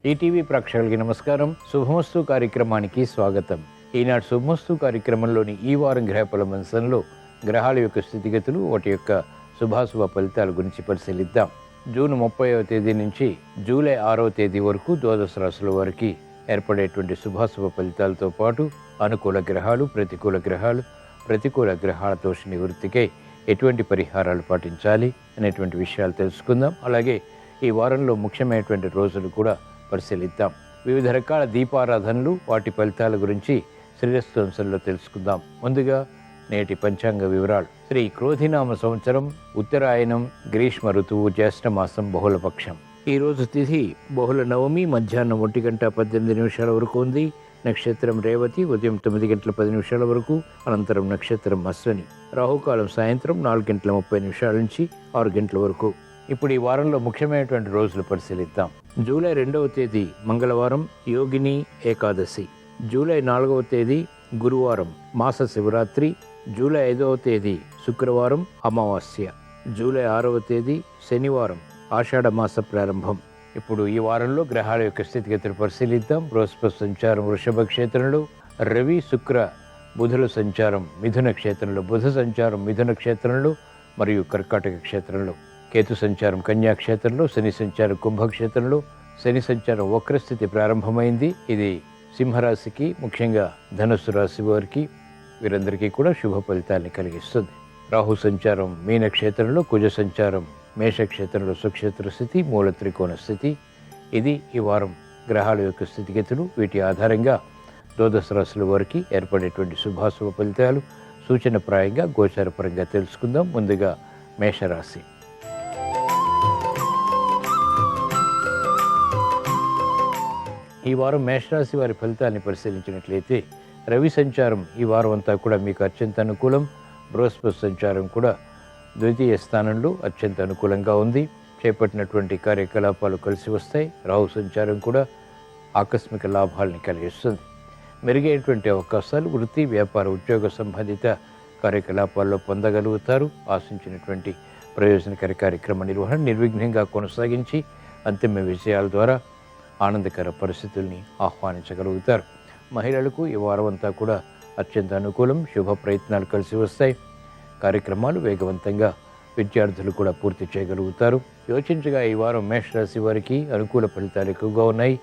ETV ప్రేక్షకులకి నమస్కారం. శుభమస్తు కార్యక్రమానికి స్వాగతం. ఈనాడు శుభమస్తు కార్యక్రమంలోని ఈ వారం గ్రహ ఫలమంశంలో గ్రహాల యొక్క స్థితిగతులు, వాటి యొక్క శుభాశుభ ఫలితాల గురించి పరిశీలిద్దాం. జూన్ 30వ తేదీ నుంచి జూలై 6వ తేదీ వరకు ద్వాదశ రాశుల వారికి ఏర్పడేటువంటి శుభాశుభ ఫలితాలతో పాటు అనుకూల గ్రహాలు, ప్రతికూల గ్రహాల దోష నివృత్తికై ఎటువంటి పరిహారాలు పాటించాలి అనేటువంటి విషయాలు తెలుసుకుందాం. అలాగే ఈ వారంలో ముఖ్యమైనటువంటి రోజులు కూడా పరిశీలిద్దాం. వివిధ రకాల దీపారాధనలు, వాటి ఫలితాల గురించి శ్రీరస్తు అంశంలో తెలుసుకుందాం. ముందుగా నేటి పంచాంగ వివరాలు. శ్రీ క్రోధినామ సంవత్సరం, ఉత్తరాయణం, గ్రీష్మ ఋతువు, జ్యేష్ఠ మాసం, బహుళపక్షం. ఈ రోజు తిథి బహుళ నవమి, మధ్యాహ్నం 1:18 వరకు ఉంది. నక్షత్రం రేవతి, ఉదయం 9:10 వరకు, అనంతరం నక్షత్రం అశ్వని. రాహుకాలం సాయంత్రం 4:30 నుంచి 6 వరకు. ఇప్పుడు ఈ వారంలో ముఖ్యమైనటువంటి రోజులు పరిశీలిద్దాం. జూలై 2వ తేదీ మంగళవారం, యోగిని ఏకాదశి. జూలై 4వ తేదీ గురువారం, మాస శివరాత్రి. జూలై 5వ తేదీ శుక్రవారం, అమావాస్య. జూలై 6వ తేదీ శనివారం, ఆషాఢ మాస ప్రారంభం. ఇప్పుడు ఈ వారంలో గ్రహాల యొక్క స్థితిగతులు పరిశీలిద్దాం. బృహస్పతి సంచారం వృషభ క్షేత్రంలో, రవి, శుక్ర, బుధుల సంచారం మిథున క్షేత్రంలో, బుధ సంచారం మిథున క్షేత్రంలో మరియు కర్కాటక క్షేత్రంలో, కేతు సంచారం కన్యా క్షేత్రంలో, శని సంచారం కుంభక్షేత్రంలో. శని సంచారం వక్రస్థితి ప్రారంభమైంది. ఇది సింహరాశికి, ముఖ్యంగా ధనుస్సు రాశి వారికి, వీరందరికీ కూడా శుభ ఫలితాన్ని కలిగిస్తుంది. రాహు సంచారం మీన క్షేత్రంలో, కుజ సంచారం మేషక్షేత్రంలో సుక్షేత్ర స్థితి, మూల త్రికోణ స్థితి. ఇది ఈ వారం గ్రహాల యొక్క స్థితిగతులు. వీటి ఆధారంగా ద్వాదశ రాశుల వారికి ఏర్పడేటువంటి శుభాశుభ ఫలితాలు సూచనప్రాయంగా గోచారపరంగా తెలుసుకుందాం. ముందుగా మేషరాశి. ఈ వారం మేషరాశి వారి ఫలితాన్ని పరిశీలించినట్లయితే, రవి సంచారం ఈ వారం అంతా కూడా మీకు అత్యంత అనుకూలం. బృహస్పతి సంచారం కూడా ద్వితీయ స్థానంలో అత్యంత అనుకూలంగా ఉంది. చేపట్టినటువంటి కార్యకలాపాలు కలిసి వస్తాయి. రాహు సంచారం కూడా ఆకస్మిక లాభాలని కలిగిస్తుంది. మెరుగైనటువంటి అవకాశాలు వృత్తి, వ్యాపార, ఉద్యోగ సంబంధిత కార్యకలాపాల్లో పొందగలుగుతారు. ఆశించినటువంటి ప్రయోజనకర కార్యక్రమ నిర్వహణ నిర్విఘ్నంగా కొనసాగించి అంతిమ విజయాల ద్వారా ఆనందకర పరిస్థితుల్ని ఆహ్వానించగలుగుతారు. మహిళలకు ఈ వారం అంతా కూడా అత్యంత అనుకూలం. శుభ ప్రయత్నాలు కలిసి వస్తాయి. కార్యక్రమాలు వేగవంతంగా విద్యార్థులు కూడా పూర్తి చేయగలుగుతారు. యోచించగా ఈ వారం మేషరాశి వారికి అనుకూల ఫలితాలు ఎక్కువగా ఉన్నాయి,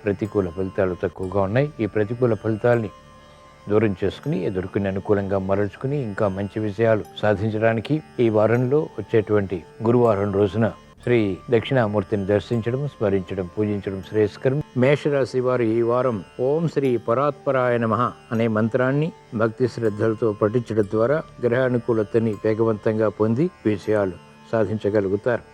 ప్రతికూల ఫలితాలు తక్కువగా ఉన్నాయి. ఈ ప్రతికూల ఫలితాలని దూరం చేసుకుని ఎదుర్కొని అనుకూలంగా మరల్చుకుని ఇంకా మంచి విజయాలు సాధించడానికి ఈ వారంలో వచ్చేటువంటి గురువారం రోజున శ్రీ దక్షిణామూర్తిని దర్శించడం, స్మరించడం, పూజించడం శ్రేయస్కరం. మేషరాశి వారు ఈ వారం ఓం శ్రీ పరాత్పరాయ నమః అనే మంత్రాన్ని భక్తి శ్రద్ధలతో పఠించడం ద్వారా గ్రహానుకూలతని వేగవంతంగా పొంది విజయాలు సాధించగలుగుతారు.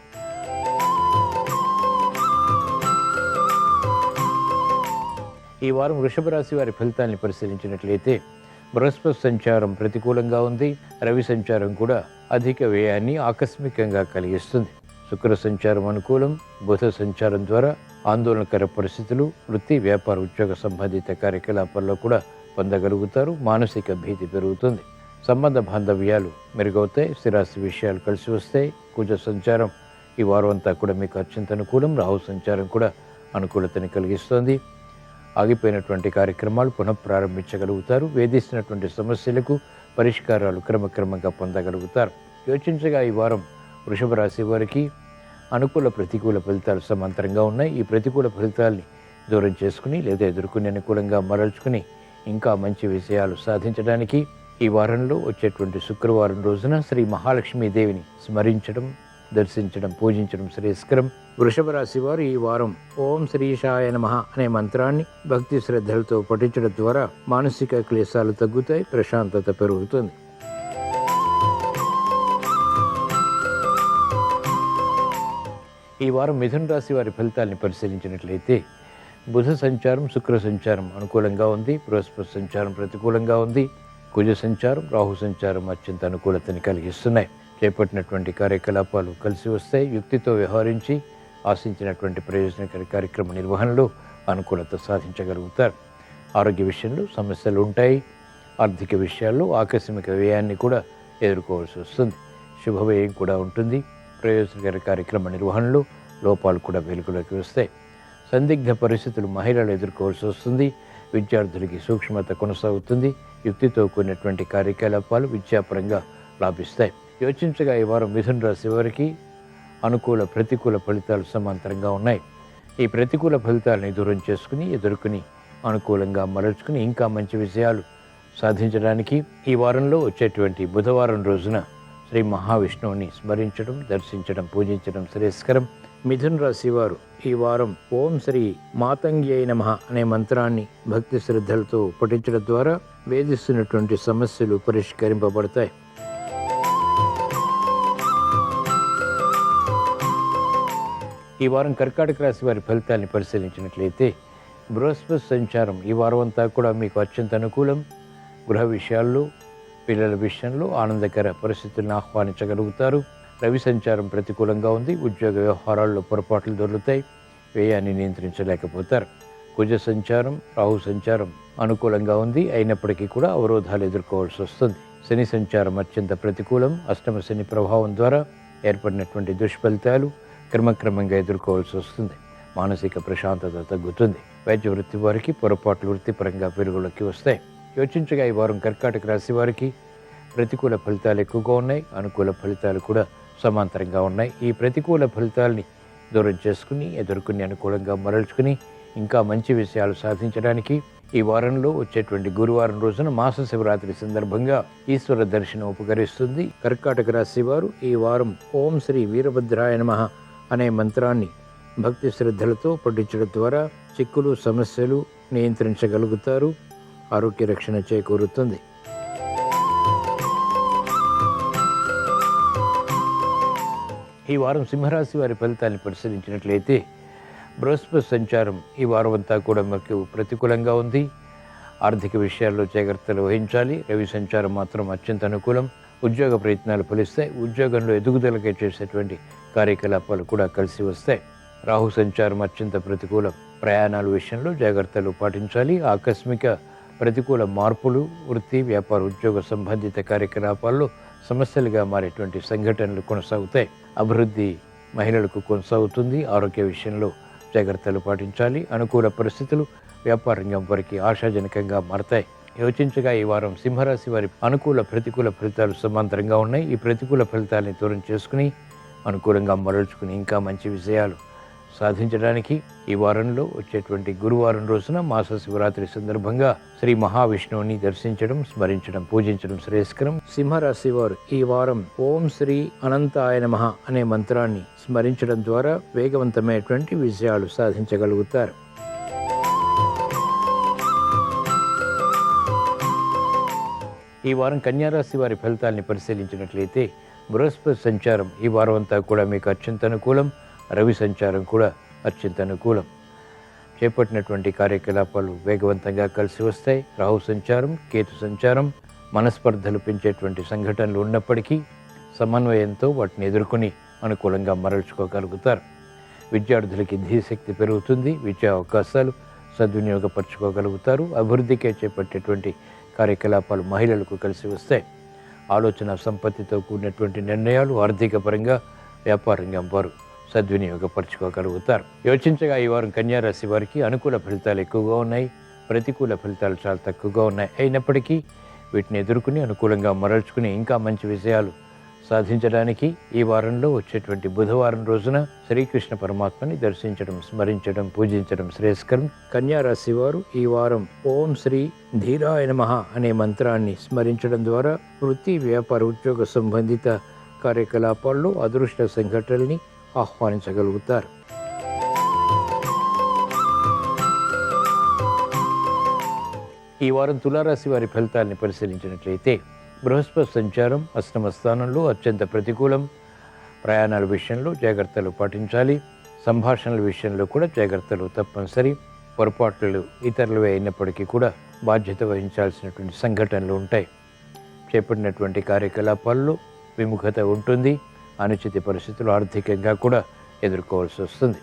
ఈ వారం వృషభ రాశి వారి ఫలితాన్ని పరిశీలించినట్లయితే, బృహస్పతి సంచారం ప్రతికూలంగా ఉంది. రవి సంచారం కూడా అధిక వ్యయాన్ని ఆకస్మికంగా కలిగిస్తుంది. శుక్ర సంచారం అనుకూలం. బుధ సంచారం ద్వారా ఆందోళనకర పరిస్థితులు వృత్తి, వ్యాపార, ఉద్యోగ సంబంధిత కార్యకలాపాల్లో కూడా పొందగలుగుతారు. మానసిక భీతి పెరుగుతుంది. సంబంధ బాంధవ్యాలు మెరుగవుతాయి. స్థిరాస్తి విషయాలు కలిసి వస్తాయి. కుజ సంచారం ఈ వారం అంతా కూడా మీకు అత్యంత అనుకూలం. రాహు సంచారం కూడా అనుకూలతని కలిగిస్తోంది. ఆగిపోయినటువంటి కార్యక్రమాలు పునఃప్రారంభించగలుగుతారు. వేధిస్తున్నటువంటి సమస్యలకు పరిష్కారాలు క్రమక్రమంగా పొందగలుగుతారు. యోచించగా ఈ వారం వృషభ రాశి వారికి అనుకూల, ప్రతికూల ఫలితాలు సమాంతరంగా ఉన్నాయి. ఈ ప్రతికూల ఫలితాల్ని దూరం చేసుకుని లేదా ఎదుర్కొని అనుకూలంగా మరల్చుకుని ఇంకా మంచి విజయాలు సాధించడానికి ఈ వారంలో వచ్చేటువంటి శుక్రవారం రోజున శ్రీ మహాలక్ష్మీదేవిని స్మరించడం, దర్శించడం, పూజించడం శ్రేయస్కరం. వృషభ రాశి వారు ఈ వారం ఓం శ్రీశాయ నమః అనే మంత్రాన్ని భక్తి శ్రద్ధలతో పఠించడం ద్వారా మానసిక క్లేశాలు తగ్గుతాయి, ప్రశాంతత పెరుగుతుంది. ఈ వారం మిథున రాశి వారి ఫలితాలని పరిశీలించినట్లయితే, బుధ సంచారం, శుక్ర సంచారం అనుకూలంగా ఉంది. బృహస్పతి సంచారం ప్రతికూలంగా ఉంది. కుజ సంచారం, రాహు సంచారం అత్యంత అనుకూలతని కలిగిస్తున్నాయి. చేపట్టినటువంటి కార్యకలాపాలు కలిసి వస్తాయి. యుక్తితో వ్యవహరించి ఆశించినటువంటి ప్రయోజనకర కార్యక్రమ నిర్వహణలో అనుకూలత సాధించగలుగుతారు. ఆరోగ్య విషయంలో సమస్యలు ఉంటాయి. ఆర్థిక విషయాల్లో ఆకస్మిక వ్యయాన్ని కూడా ఎదుర్కోవాల్సి వస్తుంది. శుభవ్యయం కూడా ఉంటుంది. ప్రయోజనకర కార్యక్రమ నిర్వహణలో లోపాలు కూడా వెలుగులోకి వస్తాయి. సందిగ్ధ పరిస్థితులు మహిళలు ఎదుర్కోవాల్సి వస్తుంది. విద్యార్థులకి సూక్ష్మత కొనసాగుతుంది. యుక్తితో కూడినటువంటి కార్యకలాపాలు విద్యాపరంగా లాభిస్తాయి. యోచించగా ఈ వారం మిథున రాశి వారికి అనుకూల ప్రతికూల ఫలితాలు సమాంతరంగా ఉన్నాయి. ఈ ప్రతికూల ఫలితాలని దూరం చేసుకుని ఎదుర్కొని అనుకూలంగా మరల్చుకుని ఇంకా మంచి విషయాలు సాధించడానికి ఈ వారంలో వచ్చేటువంటి బుధవారం రోజున శ్రీ మహావిష్ణువుని స్మరించడం, దర్శించడం, పూజించడం శ్రేయస్కరం. మిథున రాశి వారు ఈ వారం ఓం శ్రీ మాతంగ్యై నమః అనే మంత్రాన్ని భక్తి శ్రద్ధలతో పఠించడం ద్వారా వేధిస్తున్నటువంటి సమస్యలు పరిష్కరింపబడతాయి. ఈ వారం కర్కాటక రాశి వారి ఫలితాన్ని పరిశీలించినట్లయితే బృహస్పతి సంచారం ఈ వారం అంతా కూడా మీకు అత్యంత అనుకూలం. గృహ విషయాల్లో, పిల్లల విషయంలో ఆనందకర పరిస్థితులను ఆహ్వానించగలుగుతారు. రవి సంచారం ప్రతికూలంగా ఉంది. ఉద్యోగ వ్యవహారాల్లో పొరపాట్లు దొరుకుతాయి. వ్యయాన్ని నియంత్రించలేకపోతారు. కుజ సంచారం, రాహు సంచారం అనుకూలంగా ఉంది. అయినప్పటికీ కూడా అవరోధాలు ఎదుర్కోవాల్సి వస్తుంది. శని సంచారం అత్యంత ప్రతికూలం. అష్టమ శని ప్రభావం ద్వారా ఏర్పడినటువంటి దుష్ఫలితాలు క్రమక్రమంగా ఎదుర్కోవాల్సి వస్తుంది. మానసిక ప్రశాంతత తగ్గుతుంది. వైద్య వృత్తి వారికి పొరపాట్లు వృత్తిపరంగా పెరుగులోకి వస్తాయి. యోచించగా ఈ వారం కర్కాటక రాశి వారికి ప్రతికూల ఫలితాలు ఎక్కువగా ఉన్నాయి. అనుకూల ఫలితాలు కూడా సమాంతరంగా ఉన్నాయి. ఈ ప్రతికూల ఫలితాలని దూరం చేసుకుని ఎదుర్కొని అనుకూలంగా మరల్చుకుని ఇంకా మంచి విషయాలు సాధించడానికి ఈ వారంలో వచ్చేటువంటి గురువారం రోజున మాస శివరాత్రి సందర్భంగా ఈశ్వర దర్శనం ఉపకరిస్తుంది. కర్కాటక రాశి వారు ఈ వారం ఓం శ్రీ వీరభద్రాయ నమః అనే మంత్రాన్ని భక్తి శ్రద్ధలతో పఠించడం ద్వారా చిక్కులు, సమస్యలు నియంత్రించగలుగుతారు. ఆరోగ్య రక్షణ చేకూరుతుంది. ఈ వారం సింహరాశి వారి ఫలితాన్ని పరిశీలించినట్లయితే బృహస్పతి సంచారం ఈ వారం అంతా కూడా మనకు ప్రతికూలంగా ఉంది. ఆర్థిక విషయాల్లో జాగ్రత్తలు వహించాలి. రవి సంచారం మాత్రం అత్యంత అనుకూలం. ఉద్యోగ ప్రయత్నాలు ఫలిస్తాయి. ఉద్యోగంలో ఎదుగుదలకే చేసేటువంటి కార్యకలాపాలు కూడా కలిసి వస్తాయి. రాహు సంచారం అత్యంత ప్రతికూలం. ప్రయాణాల విషయంలో జాగ్రత్తలు పాటించాలి. ఆకస్మిక ప్రతికూల మార్పులు వృత్తి, వ్యాపార, ఉద్యోగ సంబంధిత కార్యకలాపాల్లో సమస్యలుగా మారేటువంటి సంఘటనలు కొనసాగుతాయి. అభివృద్ధి మహిళలకు కొనసాగుతుంది. ఆరోగ్య విషయంలో జాగ్రత్తలు పాటించాలి. అనుకూల పరిస్థితులు వ్యాపార రంగం వారికి ఆశాజనకంగా మారతాయి. యోచించగా ఈ వారం సింహరాశి వారి అనుకూల ప్రతికూల ఫలితాలు సమాంతరంగా ఉన్నాయి. ఈ ప్రతికూల ఫలితాలని దూరం చేసుకుని అనుకూలంగా మరల్చుకుని ఇంకా మంచి విషయాలు సాధించడానికి ఈ వారంలో వచ్చేటువంటి గురువారం రోజున మాస శివరాత్రి సందర్భంగా శ్రీ మహావిష్ణువుని దర్శించడం, స్మరించడం, పూజించడం శ్రేయస్కరం. సింహరాశి వారు ఈ వారం ఓం శ్రీ అనంతాయ నమః అనే మంత్రాన్ని స్మరించడం ద్వారా వేగవంతమైనటువంటి విజయాలు సాధించగలుగుతారు. ఈ వారం కన్యారాశి వారి ఫలితాలని పరిశీలించినట్లయితే బృహస్పతి సంచారం ఈ వారం అంతా కూడా మీకు అత్యంత అనుకూలం. రవి సంచారం కూడా అత్యంత అనుకూలం. చేపట్టినటువంటి కార్యకలాపాలు వేగవంతంగా కలిసి వస్తాయి. రాహు సంచారం, కేతు సంచారం మనస్పర్ధలు పెంచేటువంటి సంఘటనలు ఉన్నప్పటికీ సమన్వయంతో వాటిని ఎదుర్కొని అనుకూలంగా మరల్చుకోగలుగుతారు. విద్యార్థులకి ధీశక్తి పెరుగుతుంది. విద్యా అవకాశాలు సద్వినియోగపరచుకోగలుగుతారు. అభివృద్ధికే చేపట్టేటువంటి కార్యకలాపాలు మహిళలకు కలిసి వస్తాయి. ఆలోచన సంపత్తితో కూడినటువంటి నిర్ణయాలు ఆర్థిక పరంగా వ్యాపార రంగం వారు సద్వినియోగపరచుకోగలుగుతారు. యోచించగా ఈ వారం కన్యారాశి వారికి అనుకూల ఫలితాలు ఎక్కువగా ఉన్నాయి. ప్రతికూల ఫలితాలు చాలా తక్కువగా ఉన్నాయి. అయినప్పటికీ వీటిని ఎదుర్కొని అనుకూలంగా మరల్చుకుని ఇంకా మంచి విషయాలు సాధించడానికి ఈ వారంలో వచ్చేటువంటి బుధవారం రోజున శ్రీకృష్ణ పరమాత్మని దర్శించడం, స్మరించడం, పూజించడం శ్రేయస్కరం. కన్యారాశి వారు ఈ వారం ఓం శ్రీ ధీరాయ నమః అనే మంత్రాన్ని స్మరించడం ద్వారా వృత్తి, వ్యాపార, ఉద్యోగ సంబంధిత కార్యకలాపాల్లో అదృష్ట సంఘటనల్ని ఆహ్వానించగలుగుతారు. ఈ వారం తులారాశి వారి ఫలితాలని పరిశీలించినట్లయితే బృహస్పతి సంచారం అష్టమ స్థానంలో అత్యంత ప్రతికూలం. ప్రయాణాల విషయంలో జాగ్రత్తలు పాటించాలి. సంభాషణల విషయంలో కూడా జాగ్రత్తలు తప్పనిసరి. పొరపాట్లు ఇతరులవే అయినప్పటికీ కూడా బాధ్యత వహించాల్సినటువంటి సంఘటనలు ఉంటాయి. చేపట్టినటువంటి కార్యకలాపాల్లో విముఖత ఉంటుంది. అనుచిత పరిస్థితులు ఆర్థికంగా కూడా ఎదుర్కోవాల్సి వస్తుంది.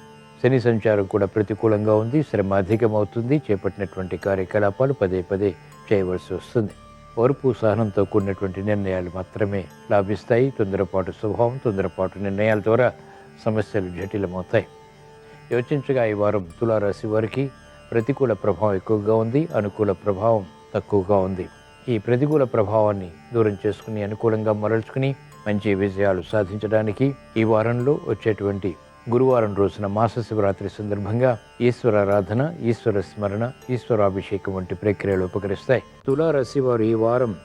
శని సంచారం కూడా ప్రతికూలంగా ఉంది. శ్రమ అధికమవుతుంది. చేపట్టినటువంటి కార్యకలాపాలు పదే పదే చేయవలసి వస్తుంది. ఓర్పు, సహనంతో కూడినటువంటి నిర్ణయాలు మాత్రమే లాభిస్తాయి. తొందరపాటు స్వభావం, తొందరపాటు నిర్ణయాల ద్వారా సమస్యలు జటిలమవుతాయి. యోచించగా ఈ వారం తులారాశి వారికి ప్రతికూల ప్రభావం ఎక్కువగా ఉంది, అనుకూల ప్రభావం తక్కువగా ఉంది. ఈ ప్రతికూల ప్రభావాన్ని దూరం చేసుకుని అనుకూలంగా మరల్చుకుని మంచి విజయాలు సాధించడానికి ఈ వారంలో వచ్చేటువంటి గురువారం రోజున మాస శివరాత్రి సందర్భంగా ఈశ్వరారాధన, ఈశ్వర స్మరణ, ఈశ్వరాభిషేకం వంటి ప్రక్రియలు ఉపకరిస్తాయి. తులారాశి వారు ఈ వారం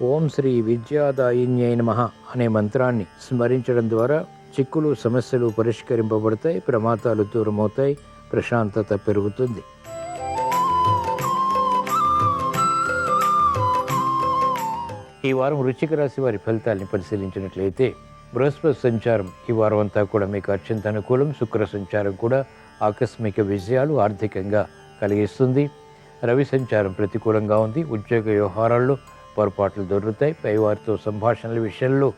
ఓం శ్రీ విద్యాదాయిన్యై నమః అనే మంత్రాన్ని స్మరించడం ద్వారా చిక్కులు, సమస్యలు పరిష్కరింపబడతాయి, ప్రమాదాలు దూరమవుతాయి, ప్రశాంతత పెరుగుతుంది. ఈ వారం వృశ్చిక రాశి వారి ఫలితాలని పరిశీలించినట్లయితే బృహస్పతి సంచారం ఈ వారం అంతా కూడా మీకు అత్యంత అనుకూలం. శుక్ర సంచారం కూడా ఆకస్మిక విజయాలు ఆర్థికంగా కలిగిస్తుంది. రవి సంచారం ప్రతికూలంగా ఉంది. ఉద్యోగ వ్యవహారాల్లో పొరపాట్లు దొరుకుతాయి. పైవారితో సంభాషణల విషయంలో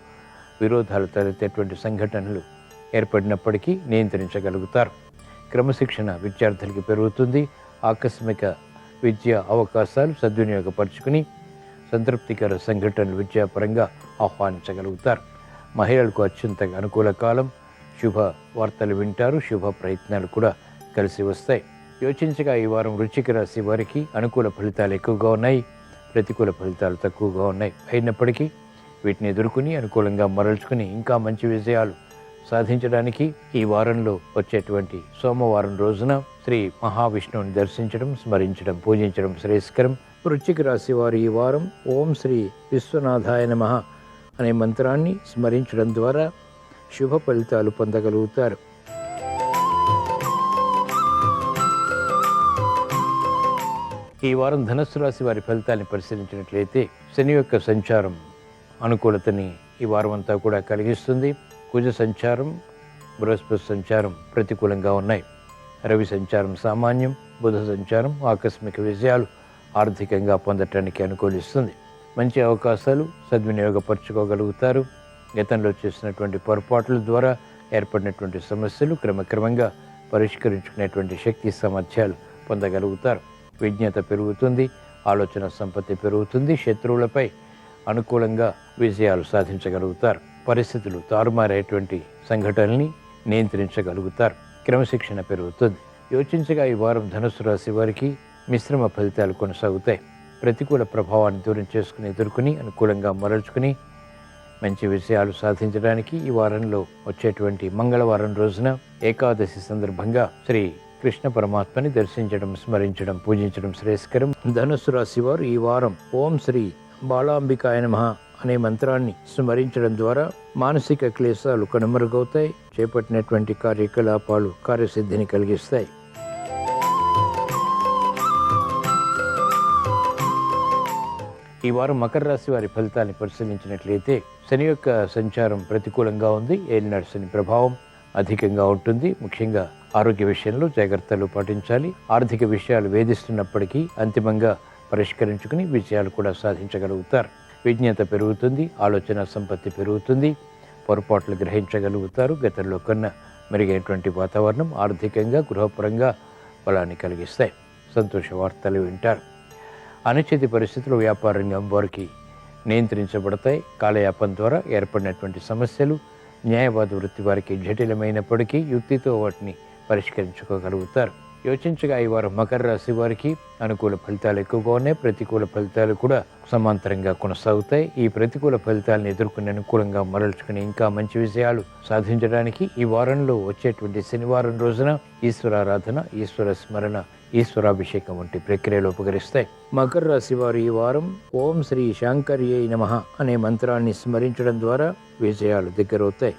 విరోధాలు తలెత్తేటువంటి సంఘటనలు ఏర్పడినప్పటికీ నియంత్రించగలుగుతారు. క్రమశిక్షణ విద్యార్థులకి పెరుగుతుంది. ఆకస్మిక విద్యా అవకాశాలు సద్వినియోగపరుచుకుని సంతృప్తికర సంఘటనలు విద్యాపరంగా ఆహ్వానించగలుగుతారు. మహిళలకు అత్యంత అనుకూల కాలం. శుభ వార్తలు వింటారు. శుభ ప్రయత్నాలు కూడా కలిసి వస్తాయి. యోచించగా ఈ వారం వృశ్చిక రాశి వారికి అనుకూల ఫలితాలు ఎక్కువగా ఉన్నాయి, ప్రతికూల ఫలితాలు తక్కువగా ఉన్నాయి. అయినప్పటికీ వీటిని ఎదుర్కొని అనుకూలంగా మరల్చుకుని ఇంకా మంచి విజయాలు సాధించడానికి ఈ వారంలో వచ్చేటువంటి సోమవారం రోజున శ్రీ మహావిష్ణువుని దర్శించడం, స్మరించడం, పూజించడం శ్రేయస్కరం. వృశ్చిక రాశి వారు ఈ వారం ఓం శ్రీ విశ్వనాథాయ నమః అనే మంత్రాన్ని స్మరించడం ద్వారా శుభ ఫలితాలు పొందగలుగుతారు. ఈ వారం ధనుస్సు రాశి వారి ఫలితాన్ని పరిశీలించినట్లయితే శని యొక్క సంచారం అనుకూలతని ఈ వారం అంతా కూడా కలిగిస్తుంది. కుజ సంచారం, బృహస్పతి సంచారం ప్రతికూలంగా ఉన్నాయి. రవి సంచారం సామాన్యం. బుధ సంచారం ఆకస్మిక విజయాలు ఆర్థికంగా పొందటానికి అనుకూలిస్తుంది. మంచి అవకాశాలు సద్వినియోగపరచుకోగలుగుతారు. గతంలో చేసినటువంటి పొరపాట్ల ద్వారా ఏర్పడినటువంటి సమస్యలు క్రమక్రమంగా పరిష్కరించుకునేటువంటి శక్తి సామర్థ్యాలు పొందగలుగుతారు. విజ్ఞత పెరుగుతుంది. ఆలోచన సంపత్తి పెరుగుతుంది. శత్రువులపై అనుకూలంగా విజయాలు సాధించగలుగుతారు. పరిస్థితులు తారుమారేటువంటి సంఘటనల్ని నియంత్రించగలుగుతారు. క్రమశిక్షణ పెరుగుతుంది. యోచించగా ఈ వారం ధనుసు రాశి వారికి మిశ్రమ ఫలితాలు కొనసాగుతాయి. ప్రతికూల ప్రభావాన్ని దూరం చేసుకుని ఎదుర్కొని అనుకూలంగా మరల్చుకుని మంచి విజయాలు సాధించడానికి ఈ వారంలో వచ్చేటువంటి మంగళవారం రోజున ఏకాదశి సందర్భంగా శ్రీ కృష్ణ పరమాత్మని దర్శించడం, స్మరించడం, పూజించడం శ్రేయస్కరం. ధనుస్సు రాశి వారు ఈ వారం ఓం శ్రీ బాలాంబికాయ నమః అనే మంత్రాన్ని స్మరించడం ద్వారా మానసిక క్లేశాలు కనుమరుగవుతాయి. చేపట్టినటువంటి కార్యకలాపాలు కార్యసిద్ధిని కలిగిస్తాయి. ఈ వారం మకర రాశి వారి ఫలితాన్ని పరిశీలించినట్లయితే శని యొక్క సంచారం ప్రతికూలంగా ఉంది. ఏలినాటి శని ప్రభావం అధికంగా ఉంటుంది. ముఖ్యంగా ఆరోగ్య విషయంలో జాగ్రత్తలు పాటించాలి. ఆర్థిక విషయాలు వేధిస్తున్నప్పటికీ అంతిమంగా పరిష్కరించుకుని విజయాలు కూడా సాధించగలుగుతారు. విజ్ఞత పెరుగుతుంది. ఆలోచన సంపత్తి పెరుగుతుంది. పొరపాట్లు గ్రహించగలుగుతారు. గతంలో కన్నా మెరుగైనటువంటి వాతావరణం ఆర్థికంగా, గృహపరంగా బలాన్ని కలిగిస్తాయి. సంతోష వార్తలు వింటారు. అనిశ్చిత పరిస్థితులు వ్యాపార రంగం వారికి నియంత్రించబడతాయి. కాలయాపన ద్వారా ఏర్పడినటువంటి సమస్యలు న్యాయవాద వృత్తి వారికి జటిలమైనప్పటికీ యుక్తితో వాటిని పరిష్కరించుకోగలుగుతారు. యోచించగా ఈ వారం మకర రాశి వారికి అనుకూల ఫలితాలు ఎక్కువగా ఉన్నాయి. ప్రతికూల ఫలితాలు కూడా సమాంతరంగా కొనసాగుతాయి. ఈ ప్రతికూల ఫలితాలను ఎదుర్కొని అనుకూలంగా మరల్చుకుని ఇంకా మంచి విజయాలు సాధించడానికి ఈ వారంలో వచ్చేటువంటి శనివారం రోజున ఈశ్వరారాధన, ఈశ్వర స్మరణ, ఈశ్వరాభిషేకం వంటి ప్రక్రియలు ఉపకరిస్తాయి. మకర రాశి వారు ఈ వారం ఓం శ్రీ శాంకర్యై నమః అనే మంత్రాన్ని స్మరించడం ద్వారా విజయాలు దగ్గరవుతాయి.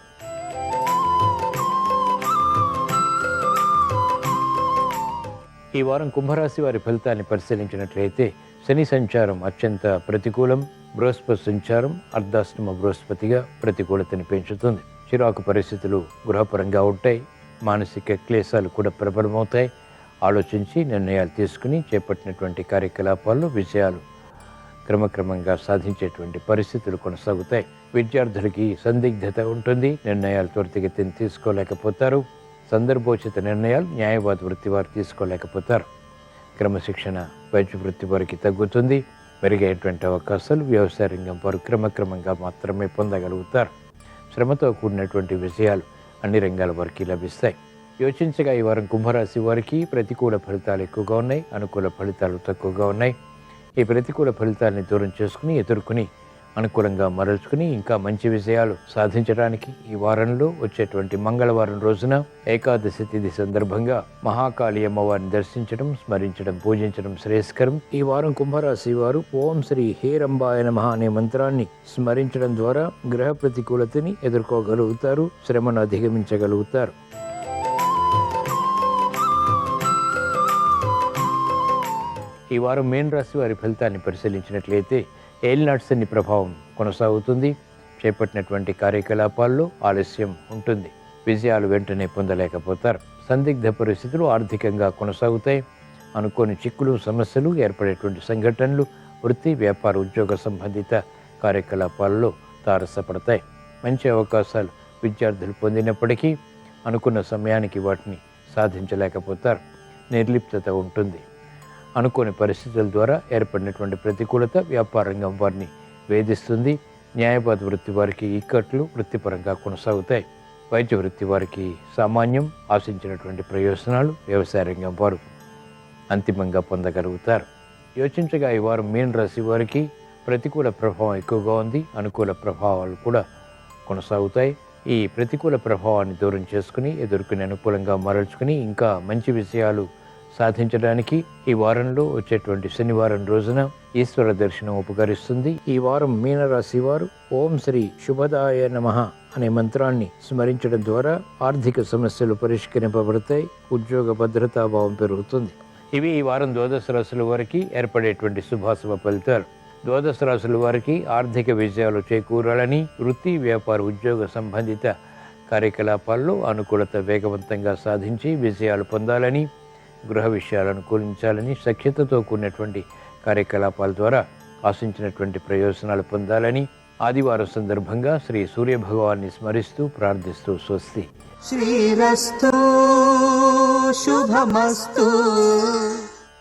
ఈ వారం కుంభరాశి వారి ఫలితాన్ని పరిశీలించినట్లయితే శని సంచారం అత్యంత ప్రతికూలం. బృహస్పతి సంచారం అర్ధాష్టమ బృహస్పతిగా ప్రతికూలతని పెంచుతుంది. చిరాకు పరిస్థితులు గృహపరంగా ఉంటాయి. మానసిక క్లేశాలు కూడా ప్రబలమవుతాయి. ఆలోచించి నిర్ణయాలు తీసుకుని చేపట్టినటువంటి కార్యకలాపాల్లో విజయాలు క్రమక్రమంగా సాధించేటువంటి పరిస్థితులు కొనసాగుతాయి. విద్యార్థులకి సందిగ్ధత ఉంటుంది. నిర్ణయాలు త్వరితగతిని తీసుకోలేకపోతారు. సందర్భోచిత నిర్ణయాలు న్యాయవాద వృత్తి వారు తీసుకోలేకపోతారు. క్రమశిక్షణ వైద్య వృత్తి వారికి తగ్గుతుంది. మెరుగైనటువంటి అవకాశాలు వ్యవసాయ రంగం వారు క్రమక్రమంగా మాత్రమే పొందగలుగుతారు. శ్రమతో కూడినటువంటి విజయాలు అన్ని రంగాల వారికి లభిస్తాయి. యోచించగా ఈ వారం కుంభరాశి వారికి ప్రతికూల ఫలితాలు ఎక్కువగా ఉన్నాయి, అనుకూల ఫలితాలు తక్కువగా ఉన్నాయి. ఈ ప్రతికూల ఫలితాలని దూరం చేసుకుని ఎదుర్కొని అనుకూలంగా మరల్చుకుని ఇంకా మంచి విజయాలు సాధించడానికి ఈ వారంలో వచ్చేటువంటి మంగళవారం రోజున ఏకాదశి తిథి సందర్భంగా మహాకాళి అమ్మవారిని దర్శించడం, స్మరించడం, పూజించడం శ్రేయస్కరం. ఈ వారం కుంభరాశి వారు ఓం శ్రీ హేరంబాయ నమః అనే మంత్రాన్ని స్మరించడం ద్వారా గ్రహ ప్రతికూలతని ఎదుర్కోగలుగుతారు, శ్రమను అధిగమించగలుగుతారు. ఈ వారం మీన రాశి వారి ఫలితాన్ని పరిశీలించినట్లయితే ఏలినాటి శని ప్రభావం కొనసాగుతుంది. చేపట్టినటువంటి కార్యకలాపాల్లో ఆలస్యం ఉంటుంది. విజయాలు వెంటనే పొందలేకపోతారు. సందిగ్ధ పరిస్థితులు ఆర్థికంగా కొనసాగుతాయి. అనుకోని చిక్కులు, సమస్యలు ఏర్పడేటువంటి సంఘటనలు వృత్తి, వ్యాపార, ఉద్యోగ సంబంధిత కార్యకలాపాల్లో తారసపడతాయి. మంచి అవకాశాలు విద్యార్థులు పొందినప్పటికీ అనుకున్న సమయానికి వాటిని సాధించలేకపోతారు. నిర్లిప్తత ఉంటుంది. అనుకోని పరిస్థితుల ద్వారా ఏర్పడినటువంటి ప్రతికూలత వ్యాపార రంగం వారిని వేధిస్తుంది. న్యాయవాద వృత్తి వారికి ఇక్కట్లు వృత్తిపరంగా కొనసాగుతాయి. వైద్య వృత్తి వారికి సామాన్యం, ఆశించినటువంటి ప్రయోజనాలు వ్యవసాయ రంగం వారు అంతిమంగా పొందగలుగుతారు. యోచించగా ఈ వారం మీన రాశి వారికి ప్రతికూల ప్రభావం ఎక్కువగా ఉంది, అనుకూల ప్రభావాలు కూడా కొనసాగుతాయి. ఈ ప్రతికూల ప్రభావాన్ని దూరం చేసుకుని ఎదుర్కొని అనుకూలంగా మరల్చుకుని ఇంకా మంచి విషయాలు సాధించడానికి ఈ వారంలో వచ్చేటువంటి శనివారం రోజున ఈశ్వర దర్శనం ఉపకరిస్తుంది. ఈ వారం మీనరాశి వారు ఓం శ్రీ శుభదాయ నమః అనే మంత్రాన్ని స్మరించడం ద్వారా ఆర్థిక సమస్యలు పరిష్కరింపబడతాయి, ఉద్యోగ భద్రతాభావం పెరుగుతుంది. ఇవి ఈ వారం ద్వాదశ రాశుల వారికి ఏర్పడేటువంటి శుభాశుభ ఫలితాలు. ద్వాదశ రాశుల వారికి ఆర్థిక విజయాలు చేకూరాలని, వృత్తి, వ్యాపార, ఉద్యోగ సంబంధిత కార్యకలాపాల్లో అనుకూలత వేగవంతంగా సాధించి విజయాలు పొందాలని, గృహ విషయాలు అనుకూలించాలని, సఖ్యతతో కూడినటువంటి కార్యకలాపాల ద్వారా ఆశించినటువంటి ప్రయోజనాలు పొందాలని ఆదివారం సందర్భంగా శ్రీ సూర్య భగవాన్ని స్మరిస్తూ ప్రార్థిస్తూ స్వస్తి. శ్రీరస్తు శుభమస్తు.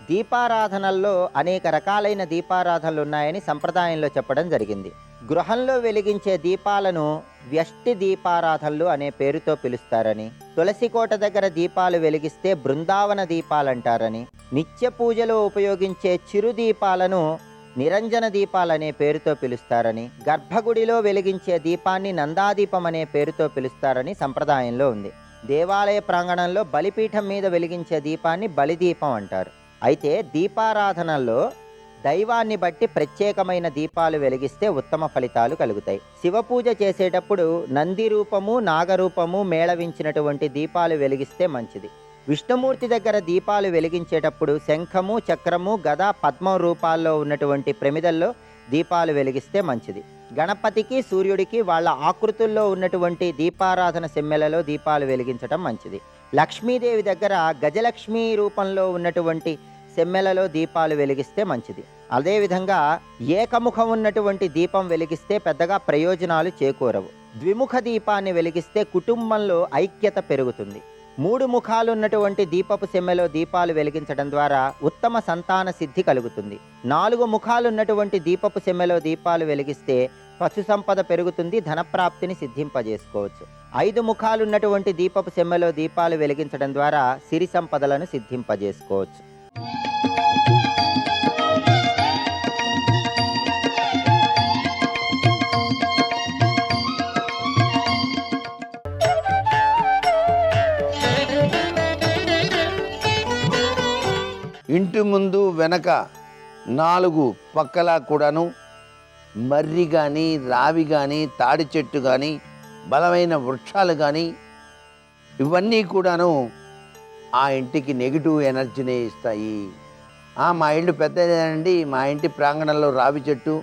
దీపారాధనల్లో అనేక రకాలైన దీపారాధనలు ఉన్నాయని సంప్రదాయంలో చెప్పడం జరిగింది. గృహంలో వెలిగించే దీపాలను వ్యష్టి దీపారాధనలు అనే పేరుతో పిలుస్తారని, తులసికోట దగ్గర దీపాలు వెలిగిస్తే బృందావన దీపాలంటారని, నిత్య పూజలో ఉపయోగించే చిరు దీపాలను నిరంజన దీపాలనే పేరుతో పిలుస్తారని, గర్భగుడిలో వెలిగించే దీపాన్ని నందాదీపం అనే పేరుతో పిలుస్తారని సంప్రదాయంలో ఉంది. దేవాలయ ప్రాంగణంలో బలిపీఠం మీద వెలిగించే దీపాన్ని బలిదీపం అంటారు. అయితే దీపారాధనల్లో దైవాన్ని బట్టి ప్రత్యేకమైన దీపాలు వెలిగిస్తే ఉత్తమ ఫలితాలు కలుగుతాయి. శివపూజ చేసేటప్పుడు నంది రూపము, నాగరూపము మేళవించినటువంటి దీపాలు వెలిగిస్తే మంచిది. విష్ణుమూర్తి దగ్గర దీపాలు వెలిగించేటప్పుడు శంఖము, చక్రము, గద, పద్మం రూపాల్లో ఉన్నటువంటి ప్రమిదల్లో దీపాలు వెలిగిస్తే మంచిది. గణపతికి, సూర్యుడికి వాళ్ళ ఆకృతుల్లో ఉన్నటువంటి దీపారాధన సెమ్మెలలో దీపాలు వెలిగించడం మంచిది. లక్ష్మీదేవి దగ్గర గజలక్ష్మీ రూపంలో ఉన్నటువంటి సెమ్మెలలో దీపాలు వెలిగిస్తే మంచిది. అదేవిధంగా ఏకముఖం ఉన్నటువంటి దీపం వెలిగిస్తే పెద్దగా ప్రయోజనాలు చేకూరవు. ద్విముఖ దీపాన్ని వెలిగిస్తే కుటుంబంలో ఐక్యత పెరుగుతుంది. 3 ముఖాలు ఉన్నటువంటి దీపపు సెమ్మెలో దీపాలు వెలిగించడం ద్వారా ఉత్తమ సంతాన సిద్ధి కలుగుతుంది. 4 ముఖాలు ఉన్నటువంటి దీపపు సెమ్మెలో దీపాలు వెలిగిస్తే పశు సంపద పెరుగుతుంది, ధనప్రాప్తిని సిద్ధింపజేసుకోవచ్చు. 5 ముఖాలు ఉన్నటువంటి దీపపు సెమ్మెలో దీపాలు వెలిగించడం ద్వారా సిరి సంపదలను సిద్ధింపజేసుకోవచ్చు. ఇంటి ముందు వెనక 4 పక్కలా కూడాను మర్రి కానీ, రావి కానీ, తాడి చెట్టు కానీ, బలమైన వృక్షాలు కానీ ఇవన్నీ కూడాను ఆ ఇంటికి నెగిటివ్ ఎనర్జీని ఇస్తాయి. మా ఇల్లు పెద్దదేనండి, మా ఇంటి ప్రాంగణంలో రావి చెట్టు,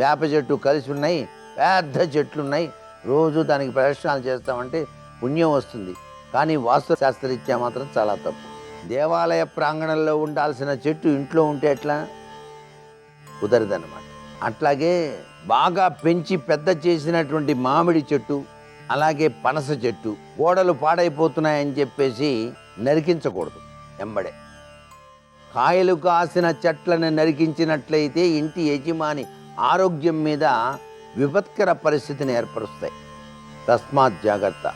వేప చెట్టు కలిసి ఉన్నాయి, పెద్ద చెట్లు ఉన్నాయి, రోజు దానికి ప్రదర్శనలు చేస్తామంటే పుణ్యం వస్తుంది. కానీ వాస్తు శాస్త్రరీత్యా మాత్రం చాలా తప్పు. దేవాలయ ప్రాంగణంలో ఉండాల్సిన చెట్టు ఇంట్లో ఉంటే ఎట్లా? కుదరదన్నమాట. అట్లాగే బాగా పెంచి పెద్ద చేసినటువంటి మామిడి చెట్టు, అలాగే పనస చెట్టు గోడలు పాడైపోతున్నాయని చెప్పేసి నరికించకూడదు. ఎంబడే కాయలు కాసిన చెట్లను నరికించినట్లయితే ఇంటి యజమాని ఆరోగ్యం మీద విపత్కర పరిస్థితిని ఏర్పరుస్తాయి. తస్మాత్ జాగ్రత్త.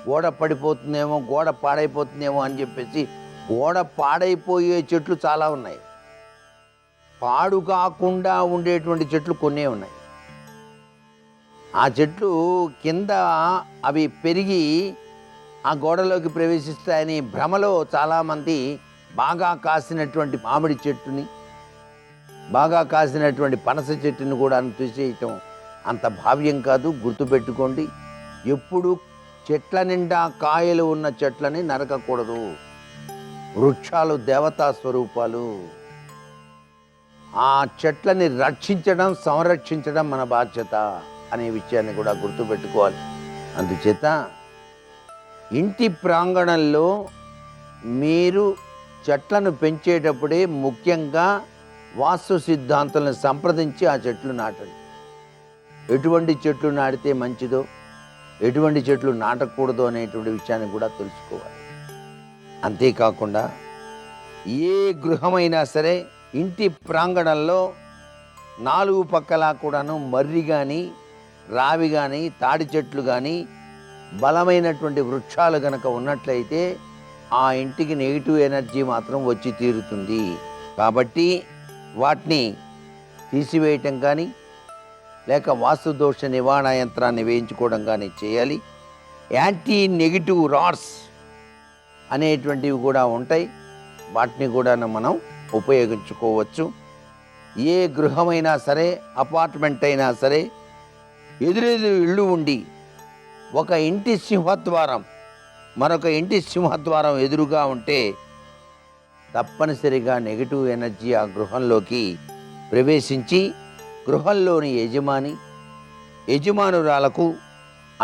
గోడ పడిపోతుందేమో, గోడ పాడైపోతుందేమో అని చెప్పేసి గోడ పాడైపోయే చెట్లు చాలా ఉన్నాయి. పాడు కాకుండా ఉండేటువంటి చెట్లు కొన్నే ఉన్నాయి. ఆ చెట్లు కింద అవి పెరిగి ఆ గోడలోకి ప్రవేశిస్తాయని భ్రమలో చాలామంది బాగా కాసినటువంటి మామిడి చెట్టుని, బాగా కాసినటువంటి పనస చెట్టుని కూడా తీసేయటం అంత భావ్యం కాదు. గుర్తుపెట్టుకోండి, ఎప్పుడు చెట్ల నిండా కాయలు ఉన్న చెట్లని నరకకూడదు. వృక్షాలు దేవతా స్వరూపాలు. ఆ చెట్లని రక్షించడం, సంరక్షించడం మన బాధ్యత అనే విషయాన్ని కూడా గుర్తుపెట్టుకోవాలి. అందుచేత ఇంటి ప్రాంగణంలో మీరు చెట్లను పెంచేటప్పుడే ముఖ్యంగా వాస్తు సిద్ధాంతాలను సంప్రదించి ఆ చెట్లు నాటండి. ఎటువంటి చెట్లు నాటితే మంచిదో, ఎటువంటి చెట్లు నాటకూడదో అనేటువంటి విషయాన్ని కూడా తెలుసుకోవాలి. అంతేకాకుండా ఏ గృహమైనా సరే ఇంటి ప్రాంగణంలో 4 పక్కలా కూడాను మర్రి కానీ, రావి కానీ, తాడి చెట్లు కానీ, బలమైనటువంటి వృక్షాలు కనుక ఉన్నట్లయితే ఆ ఇంటికి నెగిటివ్ ఎనర్జీ మాత్రం వచ్చి తీరుతుంది. కాబట్టి వాటిని తీసివేయటం కానీ, లేక వాస్తు దోష నివారణ యంత్రాన్ని వేయించుకోవడం కానీ చేయాలి. యాంటీ నెగిటివ్ రాడ్స్ అనేటువంటివి కూడా ఉంటాయి. వాటిని కూడా మనం ఉపయోగించుకోవచ్చు. ఏ గృహమైనా సరే, అపార్ట్మెంట్ అయినా సరే, ఎదురెదురు ఇళ్ళు ఉండి ఒక ఇంటి సింహద్వారం మరొక ఇంటి సింహద్వారం ఎదురుగా ఉంటే తప్పనిసరిగా నెగిటివ్ ఎనర్జీ ఆ గృహంలోకి ప్రవేశించి గృహంలోని యజమానురాలకు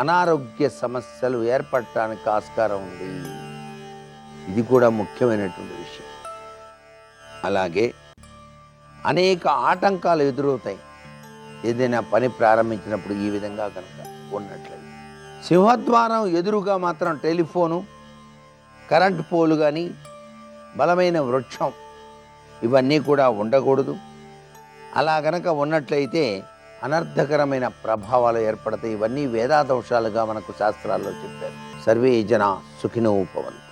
అనారోగ్య సమస్యలు ఏర్పడటానికి ఆస్కారం ఉంది. ఇది కూడా ముఖ్యమైనటువంటి విషయం. అలాగే అనేక ఆటంకాలు ఎదురవుతాయి ఏదైనా పని ప్రారంభించినప్పుడు. ఈ విధంగా కనుక ఉన్నట్లయితే సింహద్వారం ఎదురుగా మాత్రం టెలిఫోను, కరెంట్ పోలు కానీ, బలమైన వృక్షం ఇవన్నీ కూడా ఉండకూడదు. అలా గనక ఉన్నట్లయితే అనర్థకరమైన ప్రభావాలు ఏర్పడతాయి. ఇవన్నీ వేదాదోషాలుగా మనకు శాస్త్రాల్లో చెప్పారు. సర్వే జనా సుఖినో భవంతు.